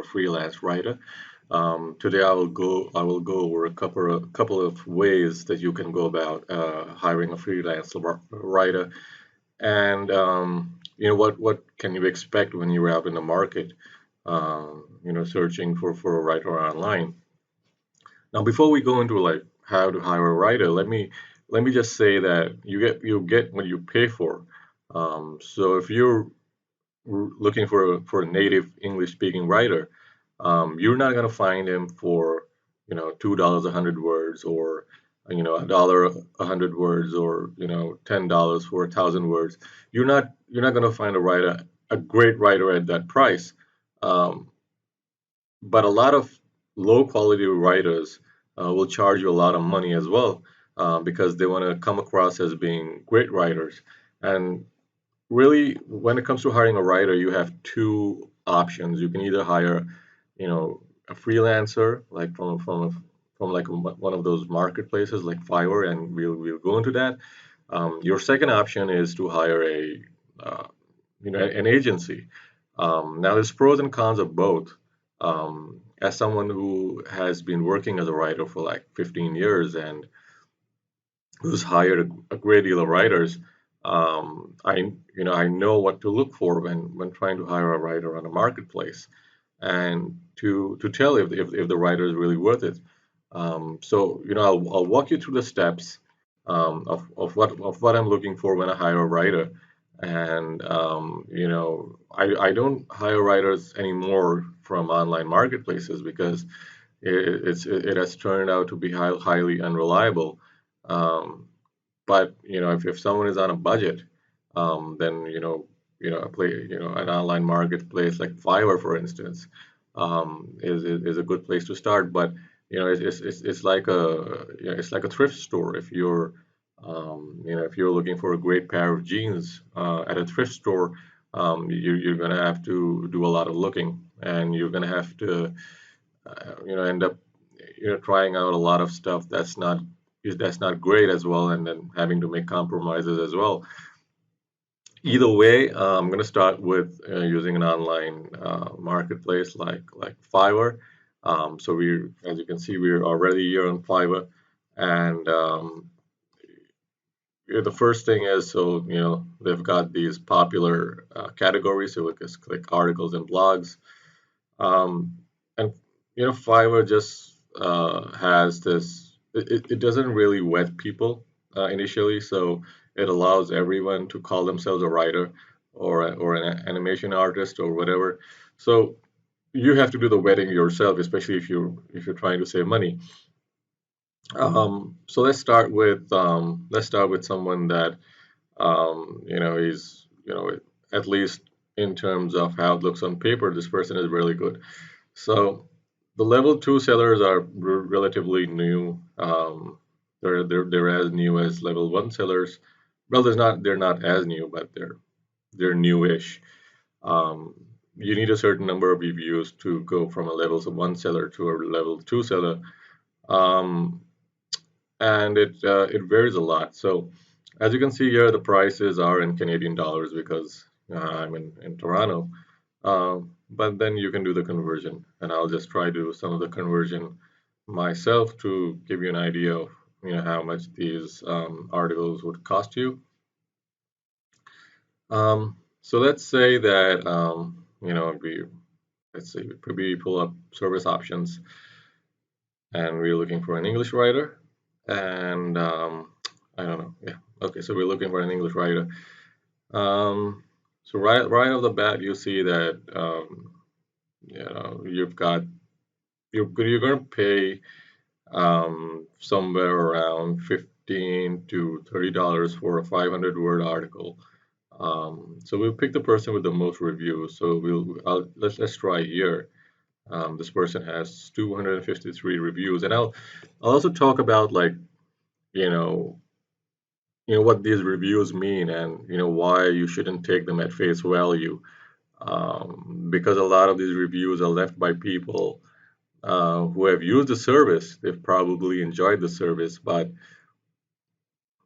a freelance writer. Today I will go over a couple of ways that you can go about hiring a freelance writer, and what can you expect when you're out in the market, searching for a writer online. Now, before we go into like how to hire a writer, let me just say that you get what you pay for. So if you're looking for a native English speaking writer, you're not gonna find him for $2 100 words, or $1 100 words, or $10 for 1,000 words. You're not gonna find a great writer at that price. Um, but a lot of low quality writers will charge you a lot of money as well, because they want to come across as being great writers. And really, when it comes to hiring a writer, you have two options. You can either hire, a freelancer, like from like one of those marketplaces like Fiverr, and we'll go into that. Your second option is to hire an agency. Now, there's pros and cons of both. As someone who has been working as a writer for like 15 years and who's hired a great deal of writers, I know what to look for when trying to hire a writer on a marketplace, and to tell if the writer is really worth it. So I'll walk you through the steps of what I'm looking for when I hire a writer. And I don't hire writers anymore from online marketplaces because it has turned out to be highly unreliable. Um, but if someone is on a budget, then an online marketplace like Fiverr, for instance, is a good place to start. But it's like a thrift store. If you're looking for a great pair of jeans at a thrift store, you're gonna have to do a lot of looking, and you're gonna have to end up trying out a lot of stuff that's not great as well, and then having to make compromises as well. Either way, I'm going to start with using an online marketplace like Fiverr. So as you can see, we're already here on Fiverr, and the first thing is, so they've got these popular categories. So we just click articles and blogs, and Fiverr just has this. It doesn't really vet people initially, so it allows everyone to call themselves a writer or an animation artist or whatever. So you have to do the vetting yourself, especially if you're trying to save money. So let's start with someone that is at least in terms of how it looks on paper, this person is really good. So the level two sellers are relatively new. They're as new as level one sellers. Well, they're not as new, but they're newish. Um, you need a certain number of reviews to go from a level one seller to a level two seller, um, and it varies a lot. So as you can see here, the prices are in Canadian dollars because I'm in Toronto. But then you can do the conversion, and I'll just try to do some of the conversion myself to give you an idea of how much these articles would cost you. So let's say that let's say we pull up service options, and we're looking for an English writer, and I don't know, yeah, okay, so we're looking for an English writer. So right off the bat, you see that you've got you're going to pay somewhere around $15 to $30 for a 500-word article. So we'll pick the person with the most reviews. So let's try here. This person has 253 reviews, and I'll also talk about like you know what these reviews mean, and why you shouldn't take them at face value, because a lot of these reviews are left by people who have used the service. They've probably enjoyed the service, but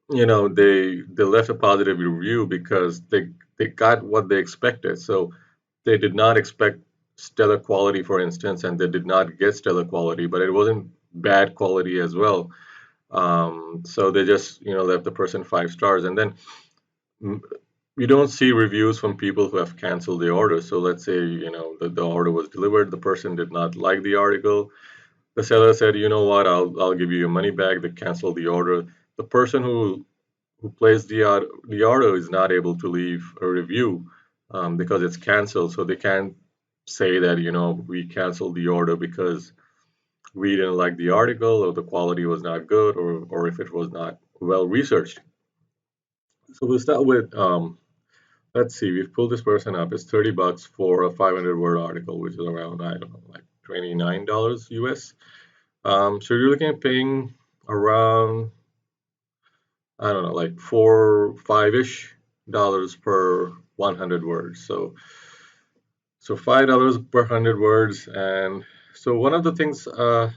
they left a positive review because they got what they expected. So they did not expect stellar quality, for instance, and they did not get stellar quality, but it wasn't bad quality as well. So they just, left the person 5 stars. And then mm, you don't see reviews from people who have canceled the order. So let's say, the order was delivered, the person did not like the article. The seller said, you know what, I'll give you your money back. They canceled the order. The person who placed the order is not able to leave a review because it's canceled. So they can't say that, we canceled the order because we didn't like the article, or the quality was not good, or if it was not well researched. So we'll start with, let's see, we've pulled this person up. It's $30 for a 500-word article, which is around, I don't know, like $29 US. So you're looking at paying around, I don't know, like 4, 5-ish dollars per 100 words. So $5 per 100 words. And so one of the things, I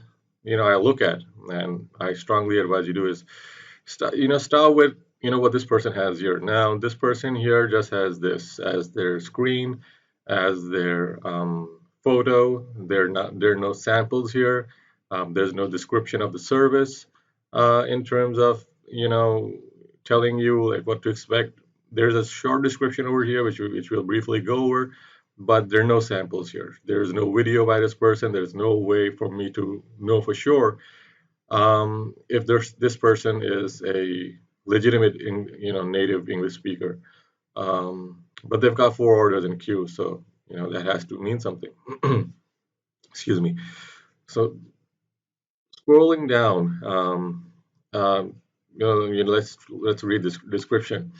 look at, and I strongly advise you do, is start with, what this person has here. Now, this person here just has this as their screen, as their photo. There are no samples here. There's no description of the service in terms of, telling you like what to expect. There's a short description over here, which we'll briefly go over, but there are no samples here. There's no video by this person. There's no way for me to know for sure if this person is a legitimate, native English speaker. But they've got 4 orders in queue, so that has to mean something. Excuse me. So scrolling down, let's read this description.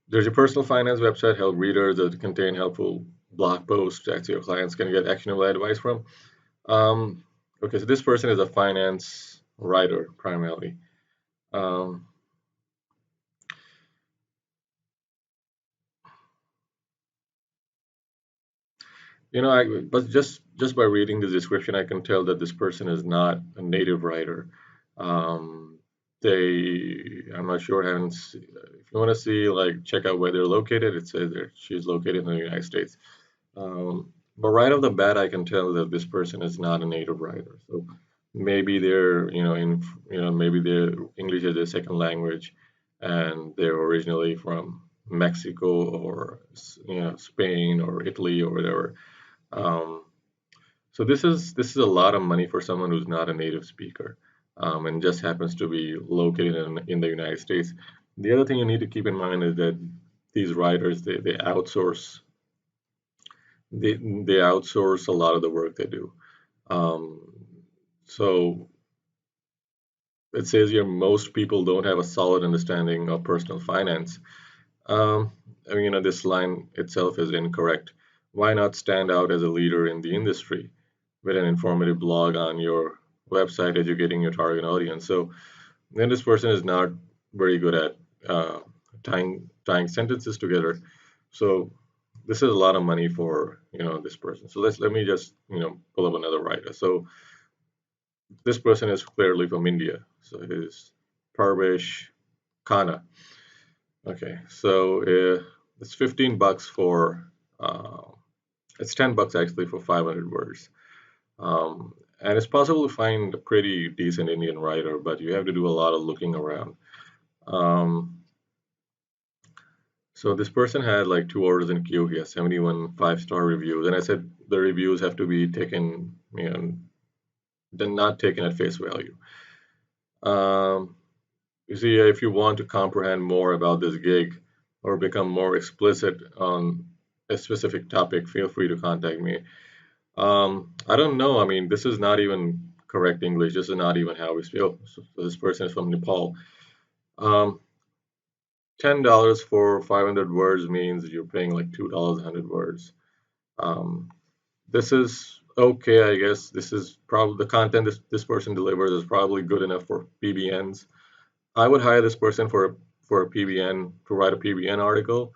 There's a personal finance website help readers that contain helpful blog posts that your clients can get actionable advice from. Um, okay, so this person is a finance writer primarily. Um, but just by reading the description, I can tell that this person is not a native writer. Um, I'm not sure. If you want to see, like, check out where they're located, it says that she's located in the United States. But right off the bat, I can tell that this person is not a native writer. So maybe maybe their English is their second language, and they're originally from Mexico, or Spain or Italy or whatever. Um, so this is a lot of money for someone who's not a native speaker, and just happens to be located in the United States. The other thing you need to keep in mind is that these writers, they outsource a lot of the work they do. Um, so it says here most people don't have a solid understanding of personal finance. This line itself is incorrect. Why not stand out as a leader in the industry with an informative blog on your website educating your target audience? So then this person is not very good at tying sentences together. So this is a lot of money for this person. So let me just pull up another writer. So this person is clearly from India. So it is Parvesh Khanna. Okay, so it's $15 for it's $10 actually for 500 words. And it's possible to find a pretty decent Indian writer, but you have to do a lot of looking around. Um, so this person had like 2 orders in queue. He has 71 5-star reviews, and I said the reviews have to be taken, then not taken at face value. You see, if you want to comprehend more about this gig or become more explicit on a specific topic, feel free to contact me. I don't know. I mean, this is not even correct English. This is not even how we speak. So this person is from Nepal. Um, $10 for 500 words means you're paying like $2 a 100 words. Um, this is okay, I guess. This is probably the content this person delivers is probably good enough for PBNs. I would hire this person for a PBN to write a PBN article,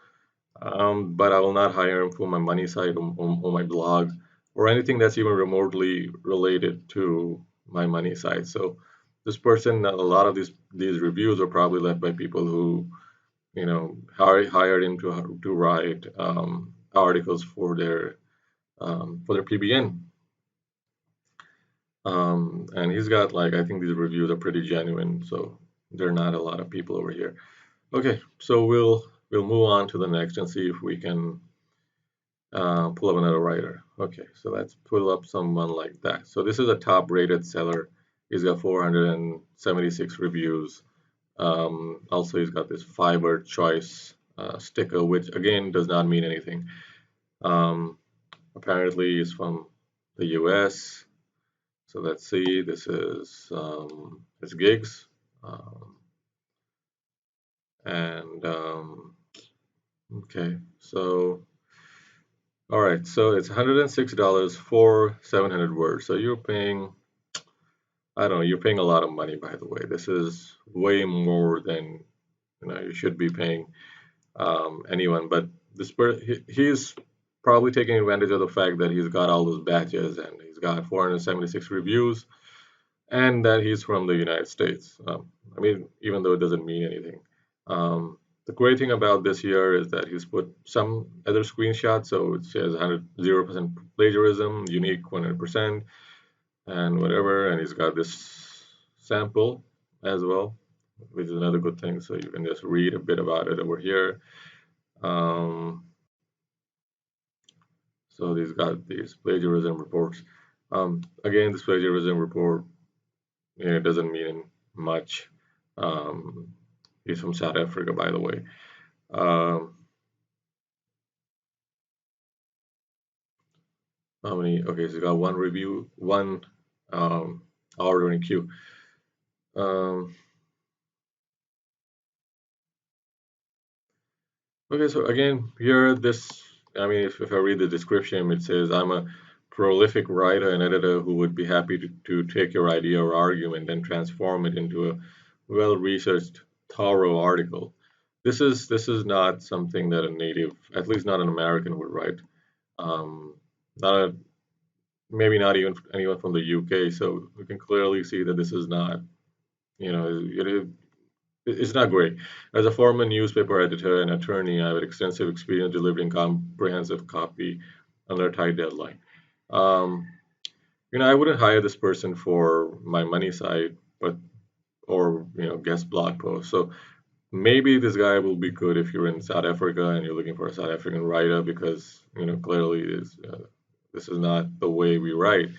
but I will not hire him for my money site or my blog or anything that's even remotely related to my money site. So this person, a lot of these reviews are probably left by people who hired him to write articles for their for their PBN. And he's got like, I think these reviews are pretty genuine, so there are not a lot of people over here. Okay, so we'll move on to the next and see if we can pull up another writer. Okay, so let's pull up someone like that. So this is a top rated seller. He's got 476 reviews. Also, he's got this Fiverr choice sticker, which again does not mean anything. Apparently, he's from the US. So let's see, this is his gigs. And okay, so all right, so it's $106 for 700 words. So you're paying, I don't know, you're paying a lot of money, by the way. This is way more than you should be paying anyone. But he's probably taking advantage of the fact that he's got all those badges and he's got 476 reviews and that he's from the United States. I mean, even though it doesn't mean anything. The great thing about this here is that he's put some other screenshots, so it says 0% plagiarism, unique 100%, and whatever, and he's got this sample as well, which is another good thing, so you can just read a bit about it over here. So he's got these plagiarism reports. Again, this plagiarism report, it doesn't mean much. He's from South Africa, by the way. How many? Okay, so you got one review, one ordering queue. Okay, so again, here this, I mean, if I read the description, it says, I'm a prolific writer and editor who would be happy to take your idea or argument and transform it into a well-researched, thorough article. This is not something that a native, at least not an American, would write. Not a, maybe not even anyone from the UK. So we can clearly see that this is not, it's not great. As a former newspaper editor and attorney, I have extensive experience delivering comprehensive copy under a tight deadline. Um, I wouldn't hire this person for my money side, but or guest blog post. So maybe this guy will be good if you're in South Africa and you're looking for a South African writer because clearly this is not the way we write.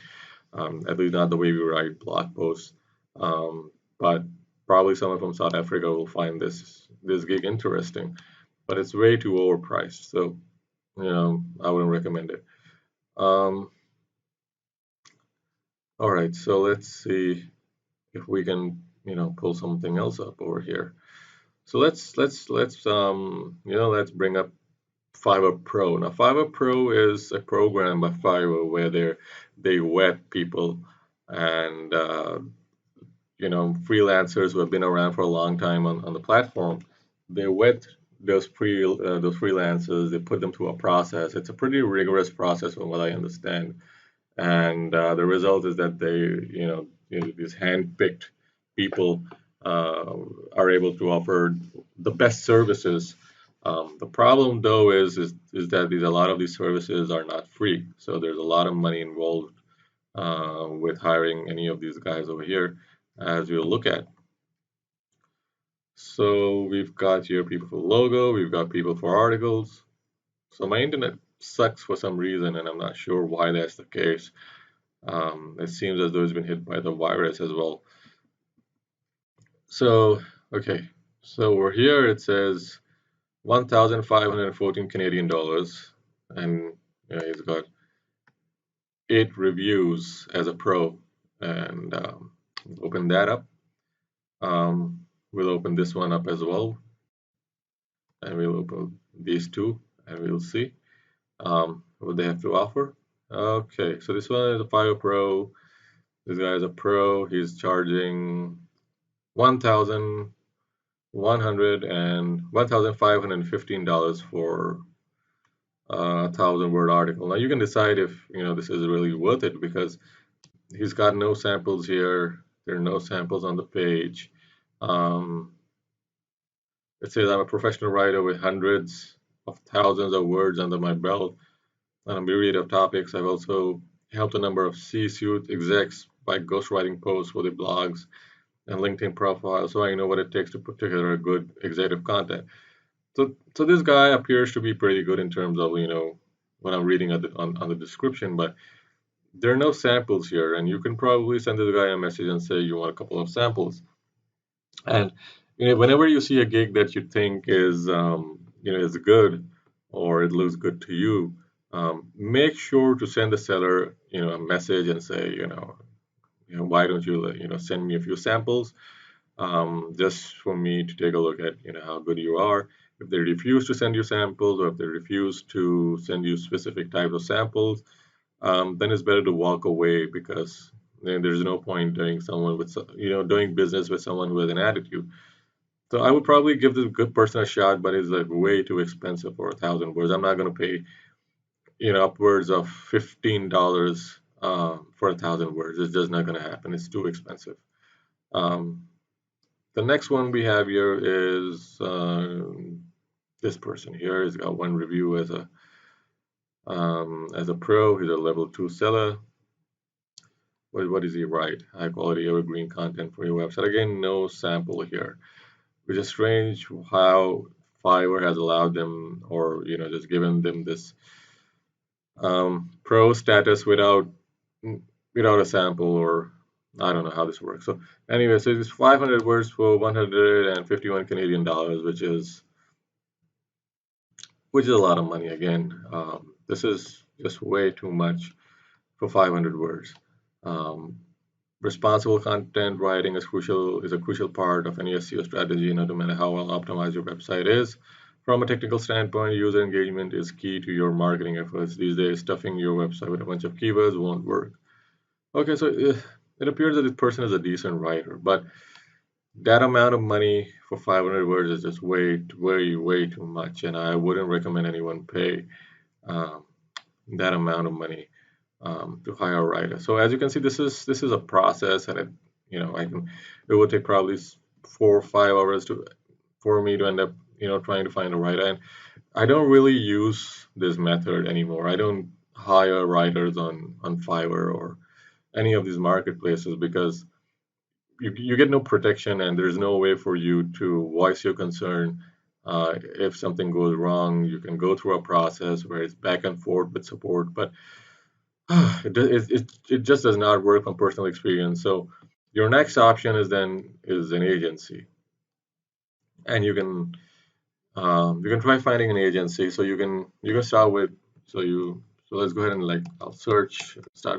At least not the way we write blog posts. But probably someone from South Africa will find this gig interesting, but it's way too overpriced. So I wouldn't recommend it. All right, so let's see if we can pull something else up over here. So let's bring up Fiverr Pro. Now Fiverr Pro is a program by Fiverr where they vet people and freelancers who have been around for a long time on the platform. They vet those freelancers. They put them through a process. It's a pretty rigorous process from what I understand. And the result is that these hand-picked people are able to offer the best services. The problem, though, is that a lot of these services are not free. So there's a lot of money involved with hiring any of these guys over here, as we'll look at. So we've got here people for logo, we've got people for articles. So my internet sucks for some reason, and I'm not sure why that's the case. It seems as though it's been hit by the virus as well. So, okay, so over here it says 1,514 Canadian dollars, and he's got 8 reviews as a pro. And open that up. We'll open this one up as well, and we'll open these two, and we'll see what they have to offer. Okay, so this one is a Fiverr Pro. This guy is a pro. He's charging 1,515 for a 1,000-word article. Now you can decide if this is really worth it because he's got no samples here. There are no samples on the page. It says I'm a professional writer with hundreds of thousands of words under my belt. on a myriad of topics. I've also helped a number of C-suite execs by ghostwriting posts for their blogs and LinkedIn profiles, so I know what it takes to put together a good executive content. So this guy appears to be pretty good in terms of, when I'm reading on the description, but there are no samples here, and you can probably send this guy a message and say you want a couple of samples. And whenever you see a gig that you think is good, or it looks good to you, make sure to send the seller a message and say why don't you send me a few samples, just for me to take a look at how good you are. If they refuse to send you samples, or if they refuse to send you specific types of samples, then it's better to walk away, because there's no point doing business with someone with an attitude. So I would probably give this good person a shot, but it's like way too expensive for 1,000 words. I'm not going to pay upwards of $15 for 1,000 words. It's just not going to happen. It's too expensive. Um, the next one we have here is this person here. He's got one review as a pro. He's a level 2 seller. What does he write? High quality evergreen content for your website. Again, no sample here, which is strange how Fiverr has allowed them, or just given them this pro status without a sample, or I don't know how this works. So anyway, so it's 500 words for 151 Canadian dollars, which is a lot of money. Again, this is just way too much for 500 words. Um, Responsible content writing is a crucial part of any SEO strategy, no matter how well optimized your website is. From a technical standpoint, user engagement is key to your marketing efforts. These days, stuffing your website with a bunch of keywords won't work. Okay, so it appears that this person is a decent writer, but that amount of money for 500 words is just way, way, way too much, and I wouldn't recommend anyone pay um, that amount of money to hire a writer. So as you can see, this is a process, and it will take probably 4 or 5 hours for me to end up trying to find a writer. And I don't really use this method anymore. I don't hire writers on Fiverr or any of these marketplaces, because you get no protection, and there's no way for you to voice your concern. If something goes wrong, you can go through a process where it's back and forth with support, but it just does not work from personal experience. So your next option is an agency, and you can try finding an agency. So you can start with so let's go ahead and I'll start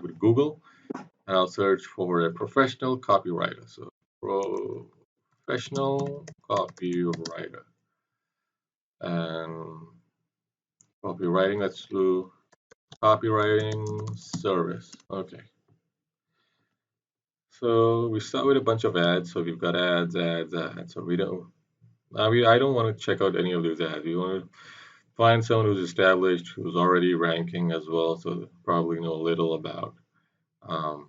with Google, and I'll search for a professional copywriter. So professional copywriter, and copywriting. Let's do copywriting service. Okay. So we start with a bunch of ads. So we've got ads, ads, ads. So we don't. I don't want to check out any of these ads. We want to find someone who's established, who's already ranking as well. So they probably know little about, um,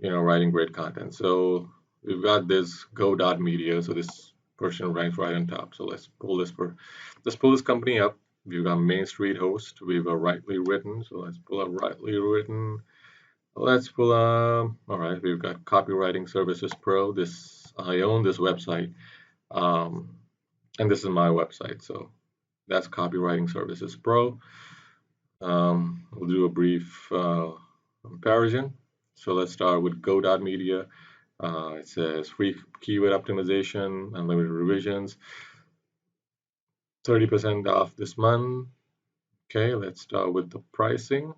writing great content. So we've got this go.media. So this person ranks right on top. So let's pull this company up. We've got Main Street Host. We've got Rightly Written. So let's pull up Rightly Written. Let's pull all right, we've got Copywriting Services Pro. I own this website, um, and this is my website. So that's Copywriting Services Pro. We'll do a brief comparison. So let's start with Go.media. It says free keyword optimization, unlimited revisions, 30% off this month. Okay, let's start with the pricing.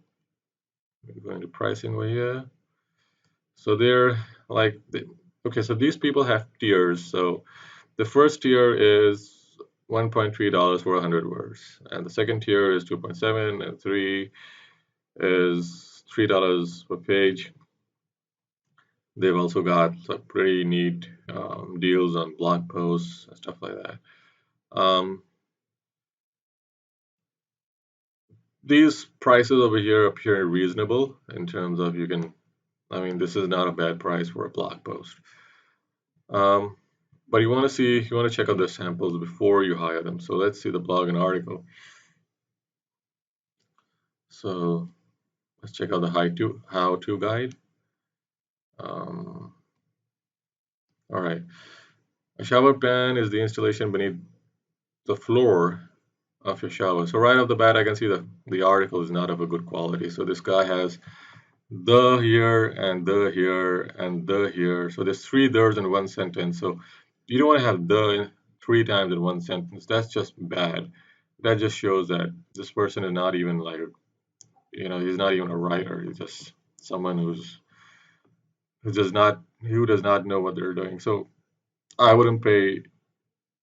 We're going to pricing over here. So they're like, okay, so these people have tiers. So the first tier is $1.3 for 100 words, and the second tier is 2.7, and 3 is $3 per page. They've also got some pretty neat deals on blog posts and stuff like that. These prices over here appear reasonable in terms of this is not a bad price for a blog post. But you want to check out the samples before you hire them. So let's see the blog and article. So let's check out the how-to guide. Um, all right. A shower pan is the installation beneath the floor of your shower. So right off the bat, I can see that the article is not of a good quality. So this guy has the here and the here and the here. So there's three there's in one sentence. So you don't want to have the three times in one sentence. That's just bad. That just shows that this person is not even like, he's not even a writer. He's just someone who does not know what they're doing. So I wouldn't pay,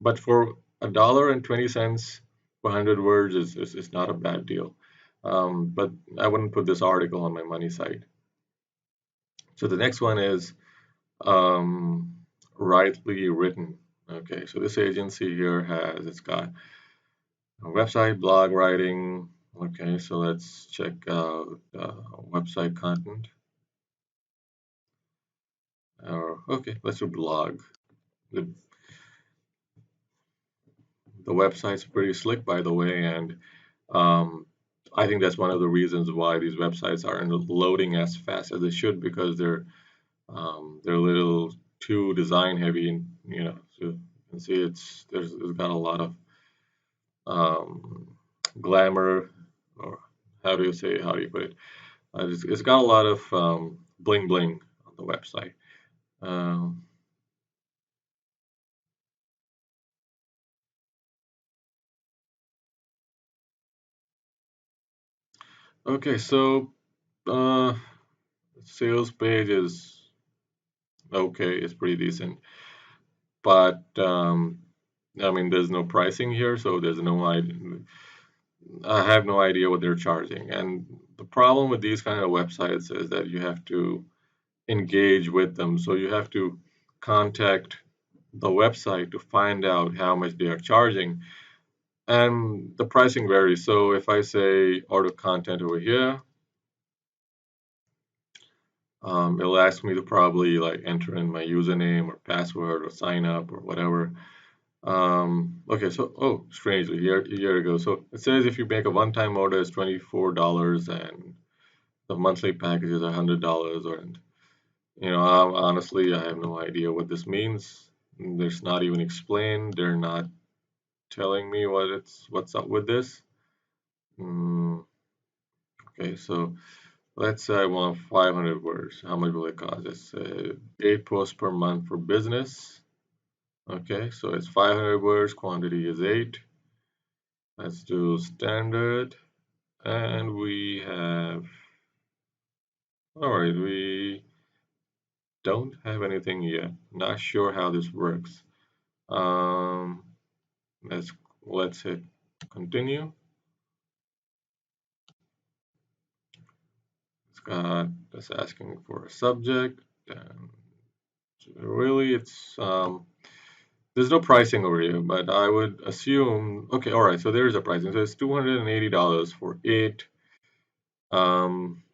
but for $1.20 per 100 words is not a bad deal. But I wouldn't put this article on my money site. So the next one is um, rightly written. Okay, so this agency here it's got a website, blog writing. Okay, so let's check out website content. Okay, let's do blog. The, the website's pretty slick, by the way, and um, I think that's one of the reasons why these websites aren't loading as fast as they should, because they're a little too design heavy, and so you can see it's got a lot of um, glamour, or how do you put it? It's got a lot of bling bling on the website. Um, okay, so uh, sales page is okay, it's pretty decent, but I mean, there's no pricing here, so there's no idea. I have no idea what they're charging. And the problem with these kind of websites is that you have to engage with them. So you have to contact the website to find out how much they are charging. And the pricing varies. So if I say order content over here, it'll ask me to probably like enter in my username or password or sign up or whatever. Okay, so strangely, here it goes. So it says if you make a one-time order, it's $24, and the monthly package is $100. Or, honestly, I have no idea what this means. There's not even explained. They're not telling me what's up with this. Mm, okay, so let's say I want 500 words. How much will it cost? It's 8 posts per month for business. Okay, so it's 500 words. Quantity is 8. Let's do standard. And we have, all right, we don't have anything yet. Not sure how this works. Um, let's hit continue. It's got that's asking for a subject. And really, there's no pricing over here, but I would assume. Okay, all right. So there is a pricing. So it's $280 for 8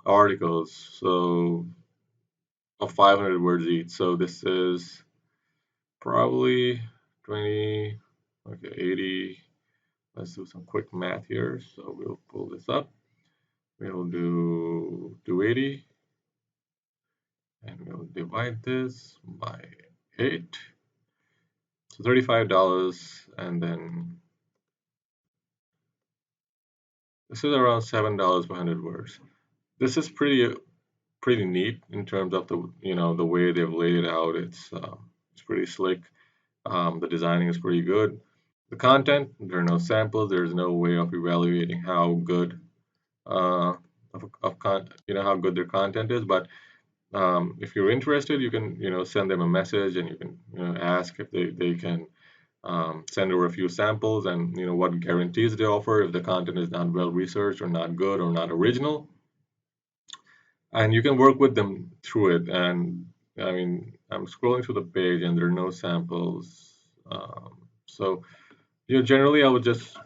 articles. So of 500 words each. So this is probably 20. Okay, 80. Let's do some quick math here. So we'll pull this up. We'll do 280, and we'll divide this by 8. So $35, and then this is around $7 per 100 words. This is pretty neat in terms of the way they've laid it out. It's pretty slick. The designing is pretty good. The content, there are no samples. There's no way of evaluating how good uh, how good their content is. But if you're interested, you can send them a message, and you can ask if they can send over a few samples, and what guarantees they offer if the content is not well researched or not good or not original, and you can work with them through it. And I mean, I'm scrolling through the page and there are no samples. So generally I would just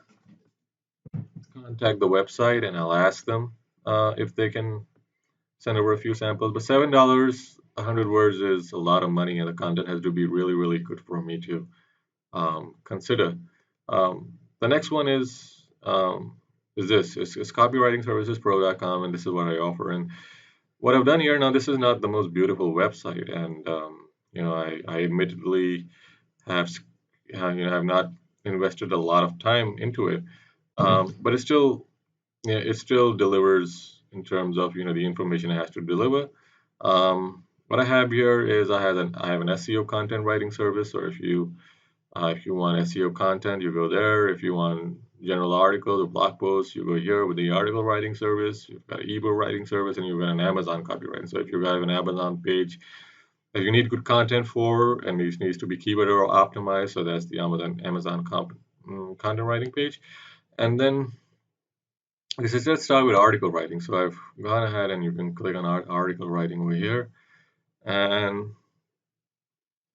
contact the website and I'll ask them if they can send over a few samples. But $7 100 words is a lot of money, and the content has to be really really good for me to consider. The next one is is this. It's copywritingservicespro.com, and this is what I offer. And what I've done here now, this is not the most beautiful website, and I admittedly have have not invested a lot of time into it, but it still delivers in terms of the information it has to deliver. What I have here is I have an SEO content writing service. So if you want SEO content, you go there. If you want general articles or blog posts, you go here with the article writing service. You've got an ebook writing service, and you've got an Amazon copywriting. So if you have an Amazon page that you need good content for, and it needs to be keyword or optimized, so that's the content writing page. And then this is just start with article writing. So I've gone ahead, and you can click on article writing over here, and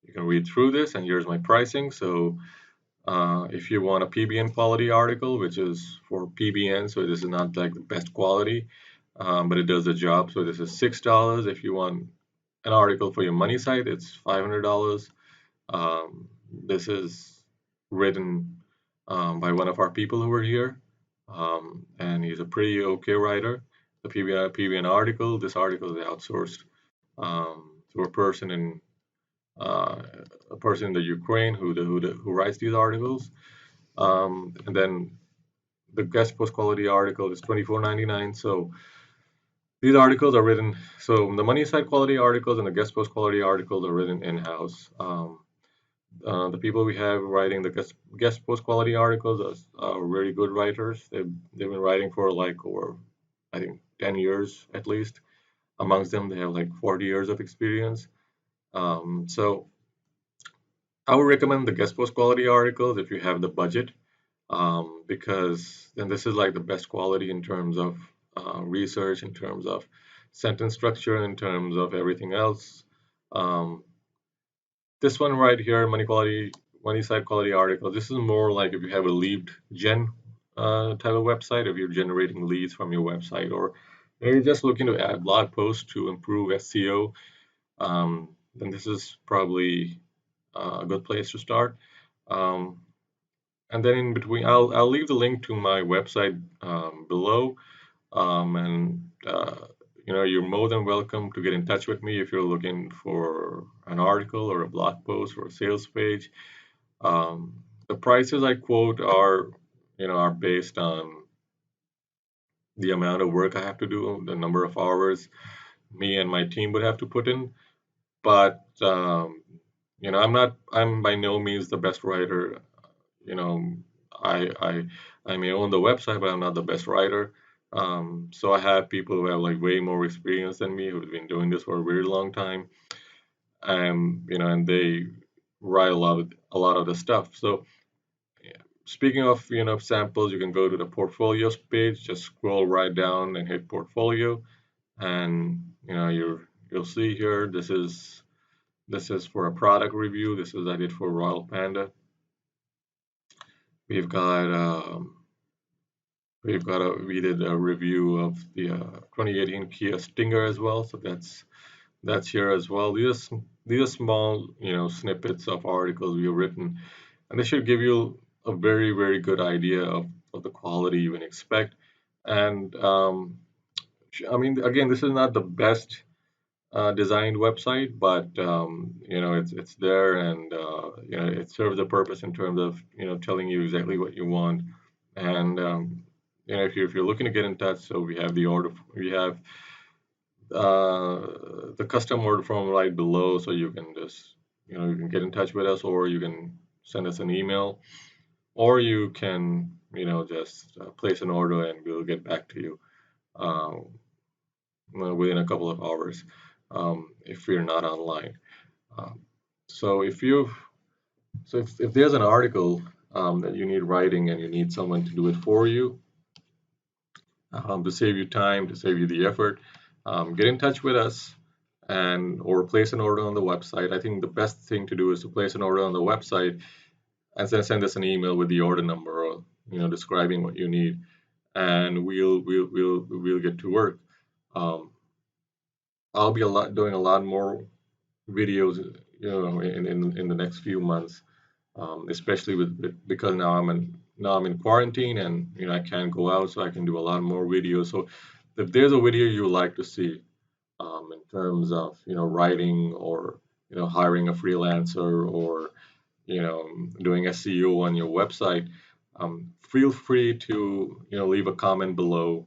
you can read through this. And here's my pricing. So if you want a PBN quality article, which is for PBN, so this is not like the best quality, but it does the job. So this is $6. If you want an article for your money site, it's $500. This is written by one of our people who are here, and he's a pretty okay writer. The PBN article, this article is outsourced to uh, a person in the Ukraine who writes these articles. And then the guest post quality article is $24.99. So these articles are written. So the money site quality articles and the guest post quality articles are written in house. The people we have writing the guest post quality articles are very good writers. They've been writing for like over, I think, 10 years at least. Amongst them, they have like 40 years of experience. So I would recommend the guest post quality articles if you have the budget, because then this is like the best quality in terms of research, in terms of sentence structure, in terms of everything else. Um, this one right here, money site quality article. This is more like if you have a lead gen type of website, if you're generating leads from your website, or you're just looking to add blog posts to improve SEO, then this is probably a good place to start. Um, and then in between, I'll leave the link to my website below. And you're more than welcome to get in touch with me if you're looking for an article or a blog post or a sales page. Um, the prices I quote are based on the amount of work I have to do, the number of hours me and my team would have to put in. But I'm by no means the best writer. You know, I may own the website, but I'm not the best writer. So I have people who have like way more experience than me who've been doing this for a very long time, and they write a lot of the stuff. So speaking of samples, you can go to the portfolios page, just scroll right down and hit portfolio, and you'll see here this is for a product review. This is I did for Royal Panda. We've got we did a review of the 2018 Kia Stinger as well, so that's here as well. These are small snippets of articles we've written, and they should give you a very very good idea of the quality you can expect. And I mean, again, this is not the best designed website, but it's there, and it serves a purpose in terms of telling you exactly what you want. And if you're looking to get in touch, so we have the custom order form right below, so you can just you can get in touch with us, or you can send us an email, or you can just place an order and we'll get back to you uh, within a couple of hours, if we're not online. Um, so if there's an article that you need writing and you need someone to do it for you, to save you time, to save you the effort, get in touch with us and or place an order on the website. I think the best thing to do is to place an order on the website and then send us an email with the order number, or describing what you need, and we'll get to work. Um, I'll be doing a lot more videos, in the next few months, especially because now I'm now I'm in quarantine, and I can't go out, so I can do a lot more videos. So if there's a video you would like to see, in terms of writing, or hiring a freelancer, or doing SEO on your website, feel free to leave a comment below,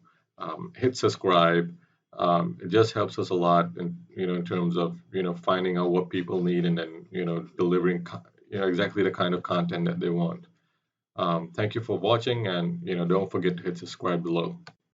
hit subscribe. It just helps us a lot in terms of finding out what people need, and then delivering exactly the kind of content that they want. Thank you for watching, and don't forget to hit subscribe below.